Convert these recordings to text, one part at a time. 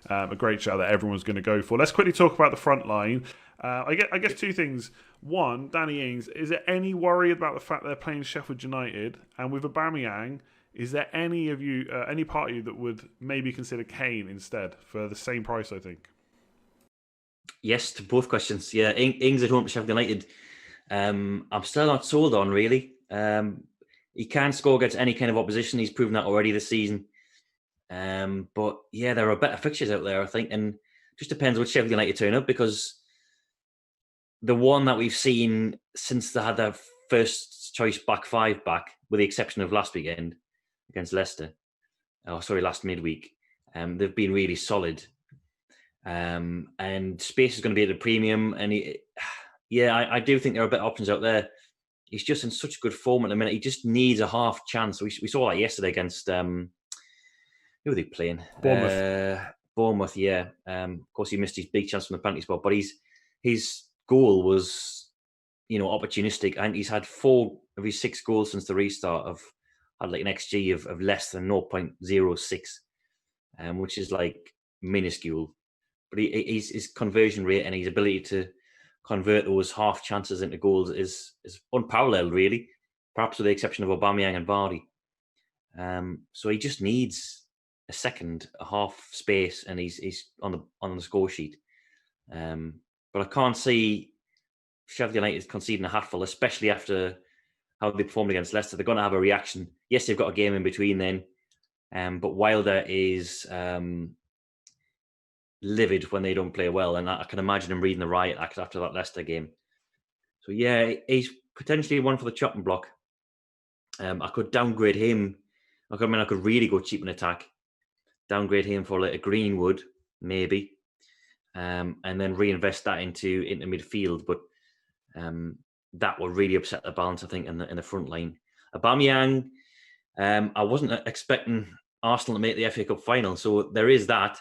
a great shout that everyone's going to go for. Let's quickly talk about the front line. I guess two things. One, Danny Ings, is there any worry about the fact they're playing Sheffield United? And with Aubameyang, is there any of you, any part of you that would maybe consider Kane instead for the same price, I think? Yes, to both questions. Yeah, Ings at home to Sheffield United. I'm still not sold on, really. He can score against any kind of opposition. He's proven that already this season. But yeah, there are better fixtures out there, I think. And it just depends which Sheffield United turn up, because the one that we've seen since they had their first choice back five back, with the exception of last weekend against Leicester, last midweek, they've been really solid. And space is going to be at a premium. And I do think there are better options out there. He's just in such good form at the minute. He just needs a half chance. We saw that yesterday against who were they playing? Bournemouth, yeah. Of course, he missed his big chance from the penalty spot, but his goal was, opportunistic. And he's had 4 of his 6 goals since the restart had like an XG of less than 0.06, which is like minuscule. But his conversion rate and his ability to convert those half chances into goals is unparalleled, really. Perhaps with the exception of Aubameyang and Vardy. So he just needs a half space, and he's on the score sheet. But I can't see Sheffield United conceding a hatful, especially after how they performed against Leicester. They're going to have a reaction. Yes, they've got a game in between then, but Wilder is livid when they don't play well, and I can imagine him reading the riot act after that Leicester game. So yeah, he's potentially one for the chopping block. I could downgrade him. I could really go cheap in attack. Downgrade him for like a Greenwood, maybe, and then reinvest that into midfield. But that will really upset the balance, I think, in the front line. Aubameyang, I wasn't expecting Arsenal to make the FA Cup final, so there is that.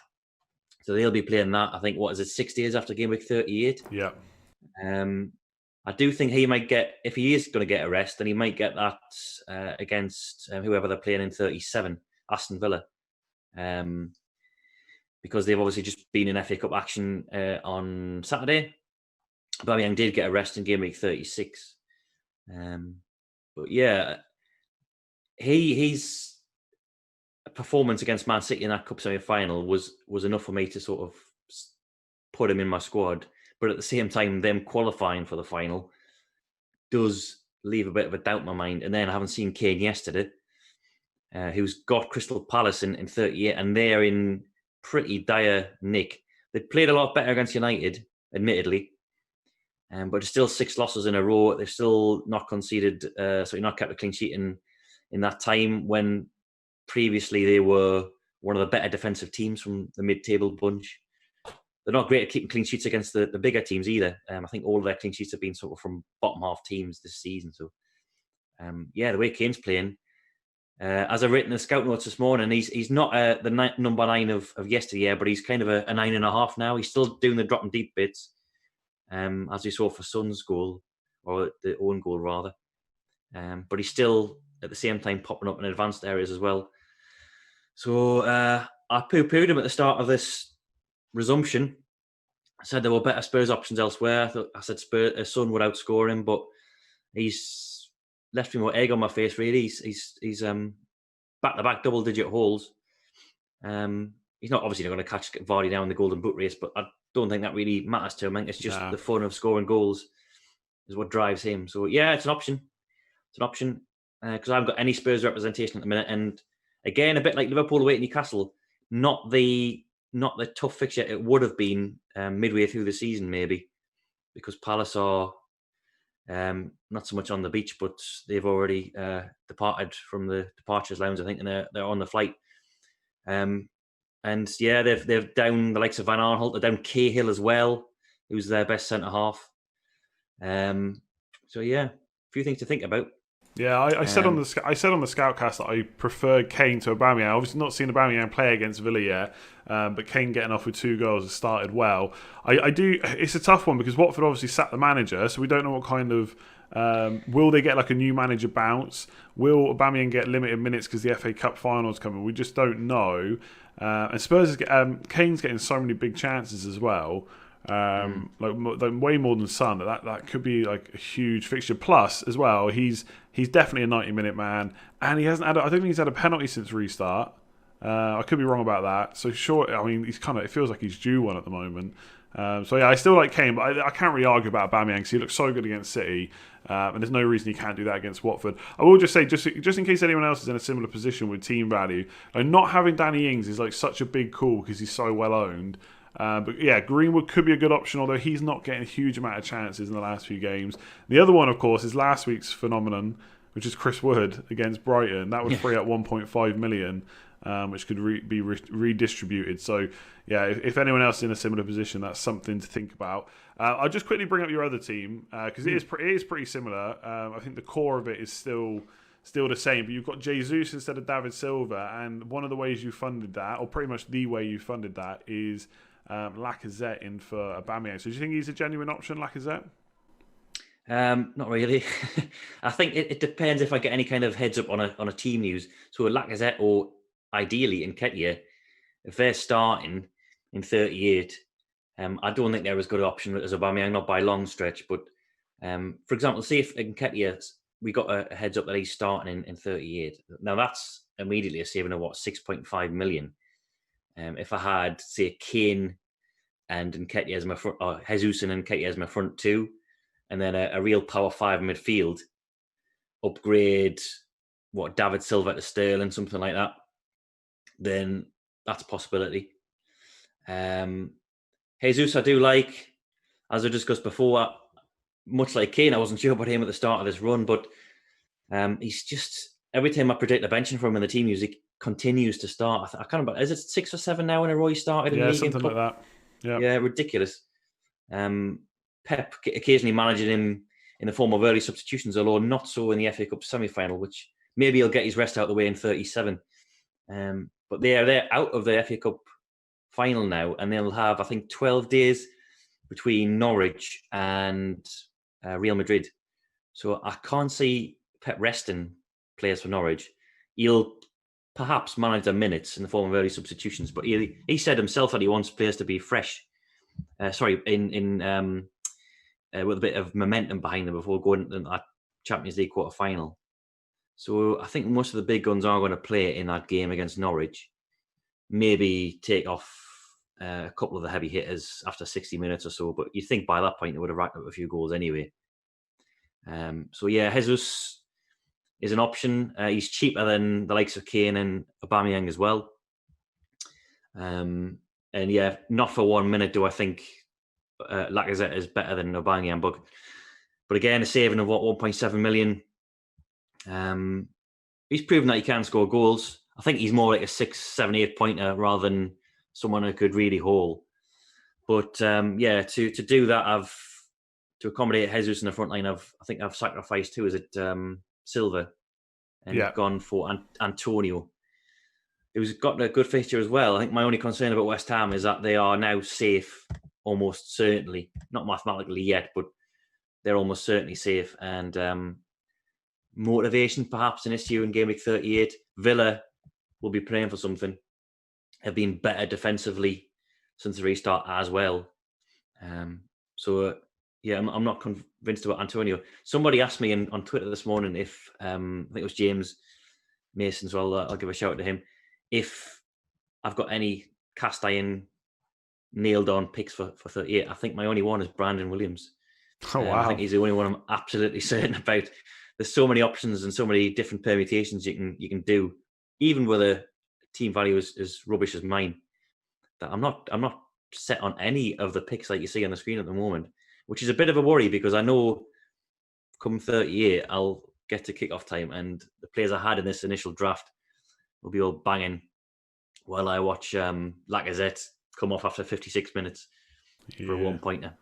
So they'll be playing that, I think, 6 days after Gameweek 38? Yeah. I do think he might get, if he is going to get a rest, then he might get that against whoever they're playing in 37, Aston Villa. Because they've obviously just been in FA Cup action on Saturday. Aubameyang did get a rest in Gameweek 36. But yeah, he's performance against Man City in that cup semi-final was enough for me to sort of put him in my squad. But at the same time, them qualifying for the final does leave a bit of a doubt in my mind. And then I haven't seen Kane yesterday, who's got Crystal Palace in 38, and they're in pretty dire nick. They played a lot better against United, admittedly, but it's still 6 losses in a row. They've still not conceded, not kept a clean sheet in that time, when previously they were one of the better defensive teams from the mid-table bunch. They're not great at keeping clean sheets against the bigger teams either. I think all of their clean sheets have been sort of from bottom half teams this season. So, the way Kane's playing, as I've written in the scout notes this morning, he's not the number 9 of yesteryear, but he's kind of a 9.5 now. He's still doing the dropping deep bits, as we saw for Son's goal, or the own goal rather. But he's still at the same time popping up in advanced areas as well. So I poo-pooed him at the start of this resumption. I said there were better Spurs options elsewhere. I said Son would outscore him, but he's left me with egg on my face, really. He's back-to-back double-digit hauls. He's not obviously not going to catch Vardy now in the Golden Boot race, but I don't think that really matters to him. I think it's just the fun of scoring goals is what drives him. So yeah, it's an option. It's an option because I haven't got any Spurs representation at the minute. And again, a bit like Liverpool away at Newcastle, not the tough fixture it would have been midway through the season, maybe, because Palace are not so much on the beach, but they've already departed from the departures lounge, I think, and they're on the flight. And yeah, they've down the likes of Van Aanholt, they're down Cahill as well, who's their best centre half. So yeah, a few things to think about. Yeah, I said on the Scoutcast that I preferred Kane to Aubameyang. Obviously, not seen Aubameyang play against Villa yet, but Kane getting off with 2 goals has started well. I do. It's a tough one because Watford obviously sacked the manager, so we don't know what kind of Will they get like a new manager bounce? Will Aubameyang get limited minutes because the FA Cup finals coming? We just don't know. And Spurs, Kane's getting so many big chances as well. Like way more than Son. That could be like a huge fixture. Plus, as well, he's definitely a 90-minute man, and he hasn't had. I don't think he's had a penalty since restart. I could be wrong about that. So sure, I mean, he's kind of. It feels like he's due one at the moment. So yeah, I still like Kane, but I can't really argue about Aubameyang because he looks so good against City, and there's no reason he can't do that against Watford. I will just say, just in case anyone else is in a similar position with team value, like not having Danny Ings is like such a big call because he's so well owned. But yeah, Greenwood could be a good option, although he's not getting a huge amount of chances in the last few games. The other one, of course, is last week's phenomenon, which is Chris Wood against Brighton. That would free up 1.5 million, which could be redistributed. So yeah, if anyone else is in a similar position, that's something to think about. I'll just quickly bring up your other team because it is pretty similar. I think the core of it is still the same, but you've got Jesus instead of David Silva, and one of the ways you funded that, or pretty much the way you funded that, is Lacazette in for Aubameyang. So do you think he's a genuine option, Lacazette? Not really. I think it depends if I get any kind of heads up on a team news. So Lacazette or ideally Nketiah, if they're starting in 38, I don't think they're as good an option as Aubameyang, not by a long stretch. But for example, see if Nketiah, we got a heads up that he's starting in 38. Now that's immediately a saving of 6.5 million. If I had, say, Kane and Nketiah as my front, or Jesus and Nketiah as my front two, and then a real power 5 midfield, upgrade David Silva to Sterling, something like that, then that's a possibility. Jesus, I do like, as I discussed before, much like Kane, I wasn't sure about him at the start of this run, but he's just, every time I predict the benching for him in the team music, continues to start. I can't remember, is it 6 or 7 now in a row he started in the league? Yeah, something like that. Yeah, ridiculous. Pep occasionally managing him in the form of early substitutions, although not so in the FA Cup semi-final, which maybe he'll get his rest out of the way in 37. But they're out of the FA Cup final now, and they'll have, I think, 12 days between Norwich and Real Madrid. So I can't see Pep resting players for Norwich. He'll perhaps manage their minutes in the form of early substitutions, but he said himself that he wants players to be fresh. With a bit of momentum behind them before going to that Champions League quarter final. So I think most of the big guns are going to play in that game against Norwich. Maybe take off a couple of the heavy hitters after 60 minutes or so, but you think by that point they would have racked up a few goals anyway. So yeah, Jesus is an option. He's cheaper than the likes of Kane and Aubameyang as well. And yeah, not for 1 minute do I think Lacazette is better than Aubameyang, but again, a saving of 1.7 million. He's proven that he can score goals. I think he's more like a 6, 7, 8 pointer rather than someone who could really haul. But yeah, to do that, to accommodate Jesus in the front line, I think I've sacrificed who is it, Silva, and gone for Antonio, who's got a good fixture as well. I think my only concern about West Ham is that they are now safe, almost certainly, not mathematically yet, but they're almost certainly safe. And motivation, perhaps, an issue in Gameweek 38. Villa will be praying for something. Have been better defensively since the restart as well. Yeah, I'm not convinced about Antonio. Somebody asked me on Twitter this morning if, I think it was James Mason as well, I'll give a shout out to him, if I've got any cast iron nailed on picks for 38. I think my only one is Brandon Williams. Oh, wow. I think he's the only one I'm absolutely certain about. There's so many options and so many different permutations you can do, even with a team value as rubbish as mine, that I'm not set on any of the picks like you see on the screen at the moment, which is a bit of a worry because I know come 38 I'll get to kickoff time and the players I had in this initial draft will be all banging while I watch Lacazette come off after 56 minutes for a 1-pointer.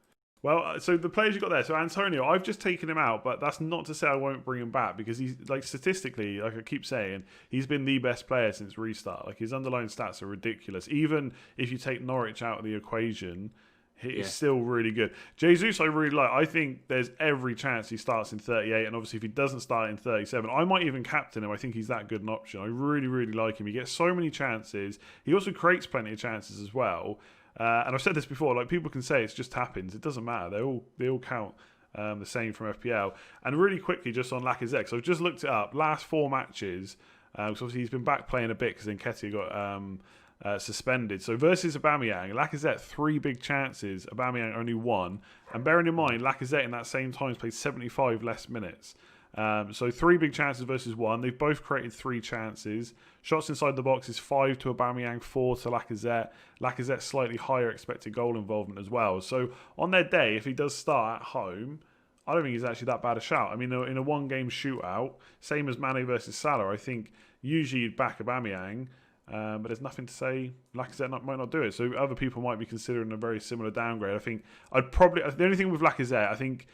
Well, so the players you got there, so Antonio, I've just taken him out, but that's not to say I won't bring him back because he's, like, statistically, like I keep saying, he's been the best player since restart. Like, his underlying stats are ridiculous. Even if you take Norwich out of the equation, He's still really good. Jesus, I really like. I think there's every chance he starts in 38, and obviously if he doesn't start in 37, I might even captain him. I think he's that good an option. I really, really like him. He gets so many chances. He also creates plenty of chances as well. And I've said this before. Like, people can say it's just tap-ins. It doesn't matter. They all count the same from FPL. And really quickly, just on Lacazette, so I've just looked it up. Last 4 matches, because obviously he's been back playing a bit because Nketiah got suspended. So versus Aubameyang, Lacazette 3 big chances, Aubameyang only 1. And bearing in mind, Lacazette in that same time has played 75 less minutes. So 3 big chances versus 1. They've both created 3 chances. Shots inside the box is 5 to Aubameyang, 4 to Lacazette. Lacazette slightly higher expected goal involvement as well. So on their day, if he does start at home, I don't think he's actually that bad a shout. I mean, in a 1-game shootout, same as Mane versus Salah, I think usually you'd back Aubameyang. But there's nothing to say Lacazette might not do it. So other people might be considering a very similar downgrade. I think the only thing with Lacazette, I think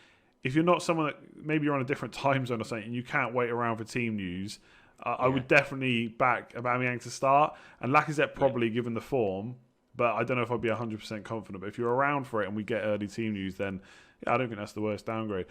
if you're not someone that maybe you're on a different time zone or something and you can't wait around for team news, I would definitely back Aubameyang to start. And Lacazette probably given the form, but I don't know if I'd be 100% confident. But if you're around for it and we get early team news, then I don't think that's the worst downgrade.